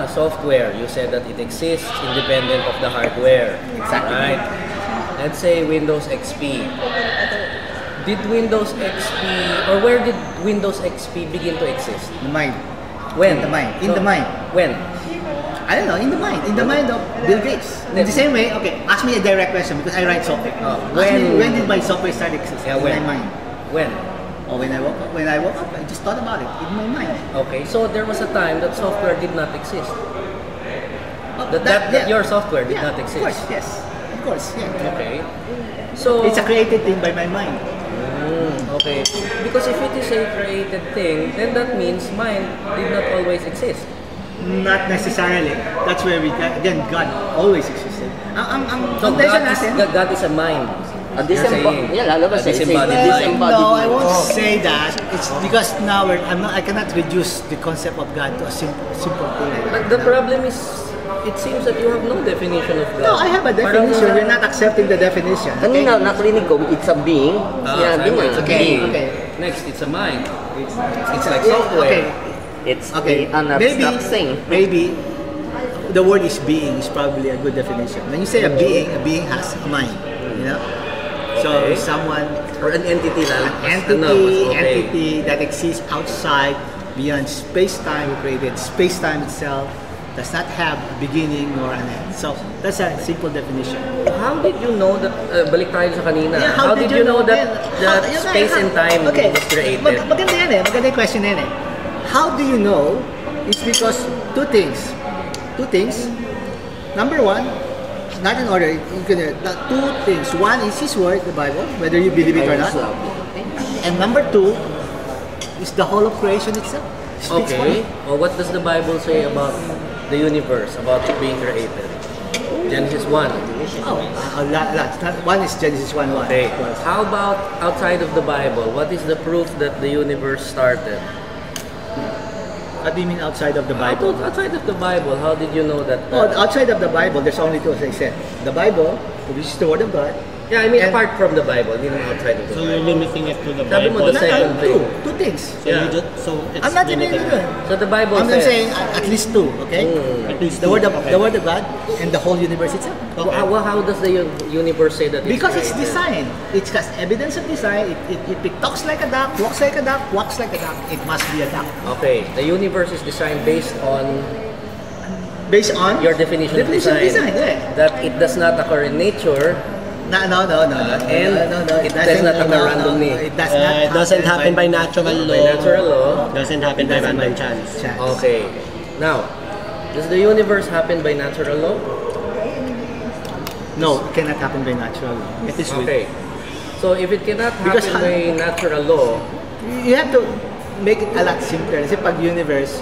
software. You said that it exists independent of the hardware. Exactly. Right? Let's say Windows XP. Did Windows XP, or where did Windows XP begin to exist? The mind. When? In the mind. In the mind. When? I don't know, in the mind. In the mind of Bill Gates. In the same way, okay, ask me a direct question because I write software. When did my software start existing? Yeah, when? In my mind. When? Or when I woke up, I just thought about it in my mind. Okay, so there was a time that software did not exist. Oh, That your software did not exist. Of course, yes. Of course, yeah. Okay. So it's a created thing by my mind. Okay. Because if it is a created thing, then that means mind did not always exist. Not necessarily. That's where we get, again, God always existed. So God is a mind. Disembodied. No, I won't say that. It's because now I cannot reduce the concept of God to a simple thing. But the problem is, it seems that you have no definition of God. No, I have a definition. You're not accepting the definition. Kanina, nakarinig ko, it's a being. Sinabi niya. Okay. Next, it's a mind. It's like software. Okay. It's an abstract thing. Maybe the word is being is probably a good definition. When you say a being has a mind. You know? So someone or an entity entity that exists outside, beyond space-time, created space-time itself, does not have a beginning nor an end. So that's a simple definition. How did you know that balik tayo sa kanina? Yeah, how did you know that space and time was created? Maganda yan eh. Maganda yung question yan eh. How do you know? It's because two things. Number one, not in order, two things. One is His Word, the Bible, whether you believe it or not. And number two is the whole of creation itself. Okay. Well, what does the Bible say about the universe, about it being created? Genesis 1. One is Genesis 1:1. Okay. How about outside of the Bible? What is the proof that the universe started? What do you mean outside of the Bible? Outside of the Bible, how did you know that? Outside of the Bible, there's only two, as I said. The Bible, which is the Word of God. Yeah, I mean apart from the Bible, I mean outside of the Bible. So you're limiting it to the Sabi Bible? mo the second thing. Two things. So Yeah. it's I'm not limited. limiting. So the Bible I'm says... saying at least two, okay? At least The Word of God and the whole universe itself. Okay. How does the universe say that Because it's it's created? design. It has evidence of design. If it talks like a duck, walks like a duck, walks like a duck, it must be a duck. Okay, the universe is designed based on your definition of design. Yeah. That it does not occur in nature. No. It does not occur randomly. It does not. It doesn't happen by natural law. By natural law. Doesn't happen by random chance. Okay. Now, does the universe happen by natural law? No, it cannot happen by natural law. It is okay. So if it cannot happen by natural law, you have to make it a lot simpler. Kasi pag universe,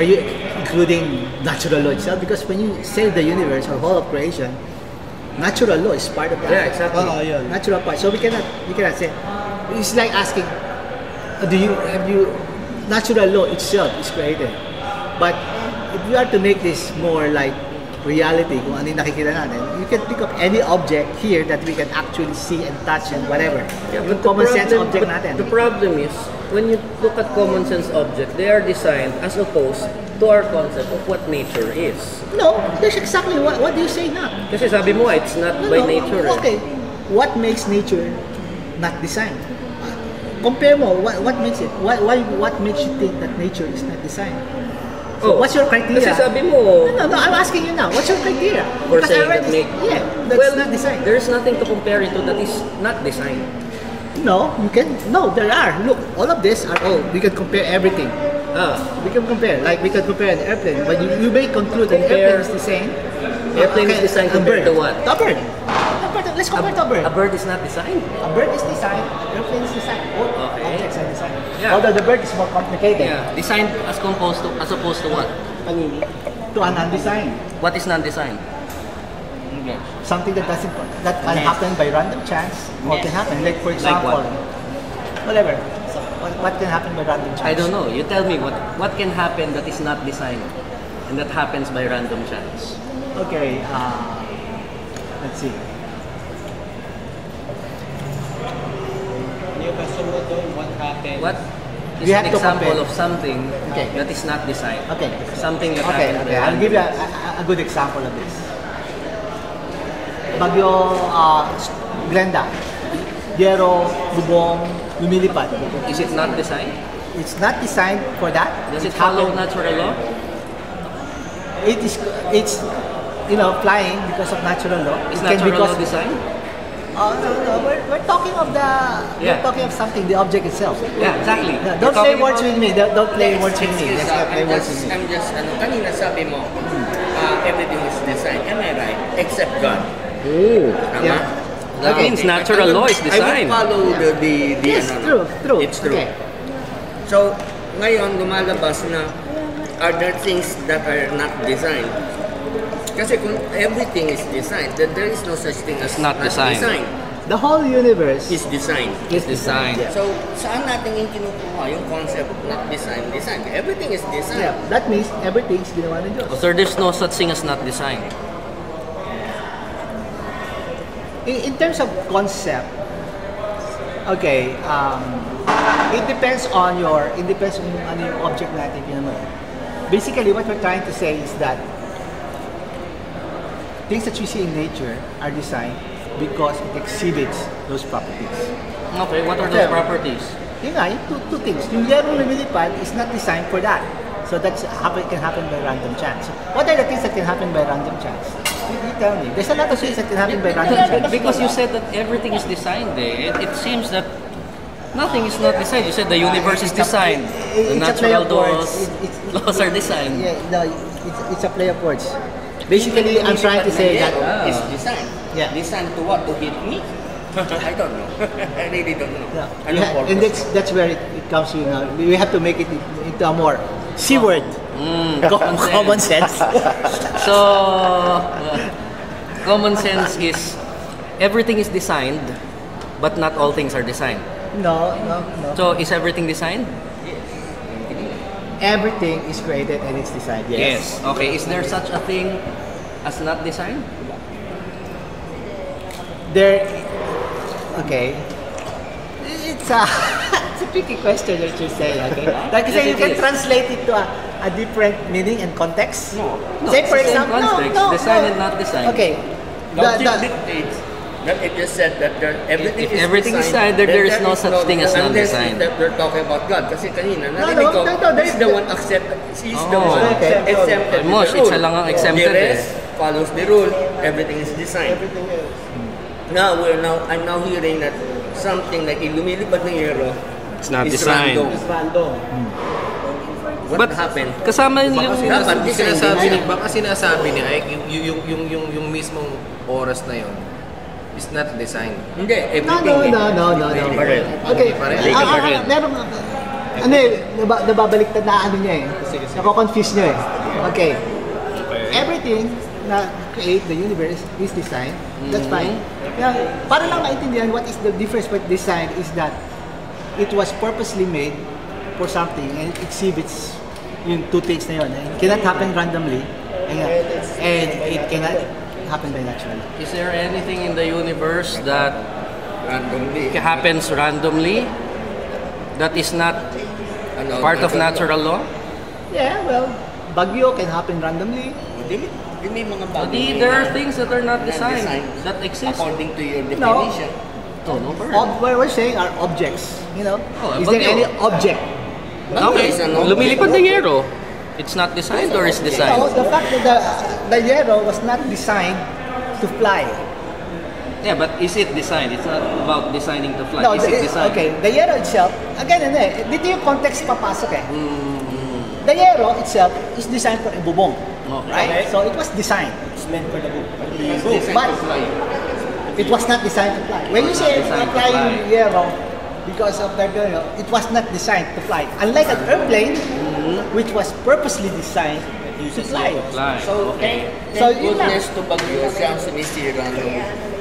are you including natural law itself? Because when you say the universe or whole of creation, natural law is part of that. Yeah, exactly. Natural part. So we cannot say. It's like asking, natural law itself is created. But if you are to make this more like reality, kung ano yung nakikita natin, you can pick up any object here that we can actually see and touch and whatever. Yeah, yung common sense object natin. The problem is, when you look at common sense objects, they are designed as opposed to our concept of what nature is. No, that's exactly what do you say now? Kasi sabi mo, it's not by nature. Okay, what makes nature not designed? Compare mo, what makes it? What makes you think that nature is not designed? So what's your criteria? Kasi sabi mo... No, I'm asking you now. What's your criteria? For saying that that's not designed. There's nothing to compare it to that is not designed. No, you can. No, there are. Look, all of this are all. We can compare everything. We can compare. Like we can compare an airplane, but you may conclude an airplane is the same. Airplane is designed compared to what? A bird. Let's compare to a bird. A bird is not designed. A bird is designed. An airplane is designed. All objects are designed. Yeah. Although the bird is more complicated. Yeah. Designed as opposed to what? To a non-designed. What is non-designed? Okay. Something that can happen by random chance or can happen. Like for example, whatever. What can happen by random chance? I don't know. You tell me what can happen that is not designed and that happens by random chance. Okay. Let's see. Yung question mo doon, what happened? What is an example of something that is not designed. Okay. Something that happened. Okay. I'll give you a good example of this. Bagyo Glenda. Yero, bubong, lumilipad. Is it not designed? It's not designed for that. Does it follow natural law? It's flying because of natural law. Is natural law designed? No. We're talking of we're talking of something, the object itself. Yeah, exactly. No, don't play words with me. Don't play words with me. I'm just, kanina sabi mo, everything is designed. Am I right? Except God. Oh. Yeah. That means natural law is designed. I will follow the Yes, true. It's true. Okay. So, ngayon, lumalabas na, are there things that are not designed? Kasi kung everything is designed, then there is no such thing as not designed. The whole universe Is designed. It's designed. Yeah. So, saan natin yung kinukuha yung concept not design? Everything is designed. Yeah, that means everything's ginawa ng Diyos. So there's no such thing as not designed. In terms of concept, okay, it depends on yung object natin kinamo. Basically, what we're trying to say is that things that you see in nature are designed because it exhibits those properties. Okay, what are those properties? Yun nga, yung two things. Yung yerong lumilipad is not designed for that. So that can happen by random chance. So what are the things that can happen by random chance? You tell me. There's a lot of things that can happen by random chance. Because you said that everything is designed. It seems that nothing is not designed. You said the universe is designed. The natural laws are designed. Yeah, no, it's a play of words. Basically, I'm trying to say that It's designed. Yeah. Designed to what? To hit me? I don't know. I really don't know. and that's where it comes. We have to make it into a more C word. Common sense. So, common sense is everything is designed, but not all things are designed. No. So, is everything designed? Everything is created and it's designed. Yes. Okay. Is there such a thing as not designed? Okay. It's a it's a tricky question that you say. Okay. Like you say, you can translate it to a different meaning and context. No, Say for it's the same example, context, design and not design. Okay. Logic dictates that it just said that If everything is designed, there is no such thing as non-designed. That we're talking about God. Kasi kanina, No, narinig ko, there's he's the one exempted. He's the one okay. exempted. Almost, with the isa rule. lang ang exempted The rest follows the rule. Everything is designed. Now I'm now hearing that something like lumilipad ng yero It's not is designed. random. Random. What happened? Kasama yung Dapat design. Baka sinasabi niya ay yung mismong oras na yon is not designed. Hindi, No. Okay. Meron nababaliktad na niya eh. Nako-confuse niya eh. Okay. Everything na create the universe is designed. That's fine. Yeah, para lang maintindihan what is the difference with design is that it was purposely made for something and it exhibits yung two things na yun. It cannot happen randomly and it cannot happen by natural. Is there anything in the universe that randomly happens randomly that is not part of natural law? Yeah, well, bagyo can happen randomly. May mga bagay. There are things that are not designed that exist. According to your definition. No, What we're saying are objects. Is there bagyo. any object? Okay, lumilipad ng yero. It's not designed or is designed? The fact that the yero was not designed to fly. Yeah, but is it designed? It's not about designing to fly. No, Is it designed? okay, the yero itself, again, dito yung context papasok eh. The yero itself is designed for a bubong. Okay. Right? So it was designed. It's meant for the bubong. But it was not designed to fly. When you say flying yero, because of the it was not designed to fly. Unlike an airplane, which was purposely designed to fly. So, So yun lang. goodness to bagyo, siya ang sumisira.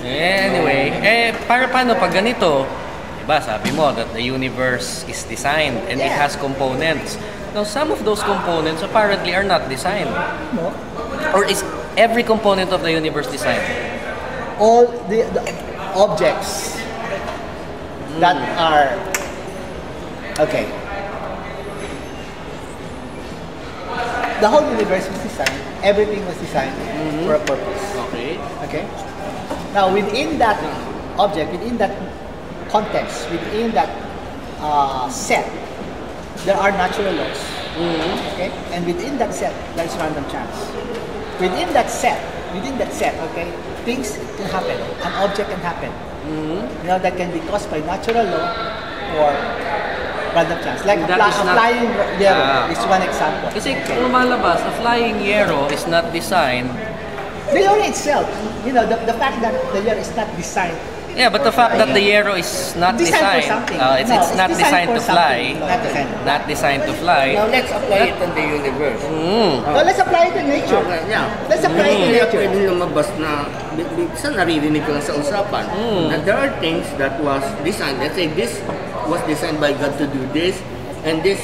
Anyway, paano pag ganito? Diba, sabi mo that the universe is designed and it has components. Now, some of those components apparently are not designed. No? Or is every component of the universe designed? All the objects that are okay. the whole universe was designed, everything was designed for a purpose. Okay. Okay? Now, within that object, within that context, within that set, there are natural laws. Okay? And within that set, there is random chance. Within that set, okay, things can happen. An object can happen. You know, that can be caused by natural law or random chance. Like That is a not- flying arrow is one example. Kasi kung lumalabas, a flying arrow is not designed. The arrow itself, you know, the fact that the arrow is not designed. Yeah, but the fact that the arrow is not Designed for designed, something. it's No, not it's designed to for fly. something. Not designed. Not designed to fly. Now let's apply it on the universe. So let's apply it to nature. Okay, yeah. Let's apply it to Hindi na nature. pwedeng lumabas na minsan naririnig ko lang sa usapan na there are things that was designed. Let's say this was designed by God to do this and this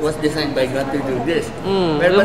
was designed by God to do this. Pero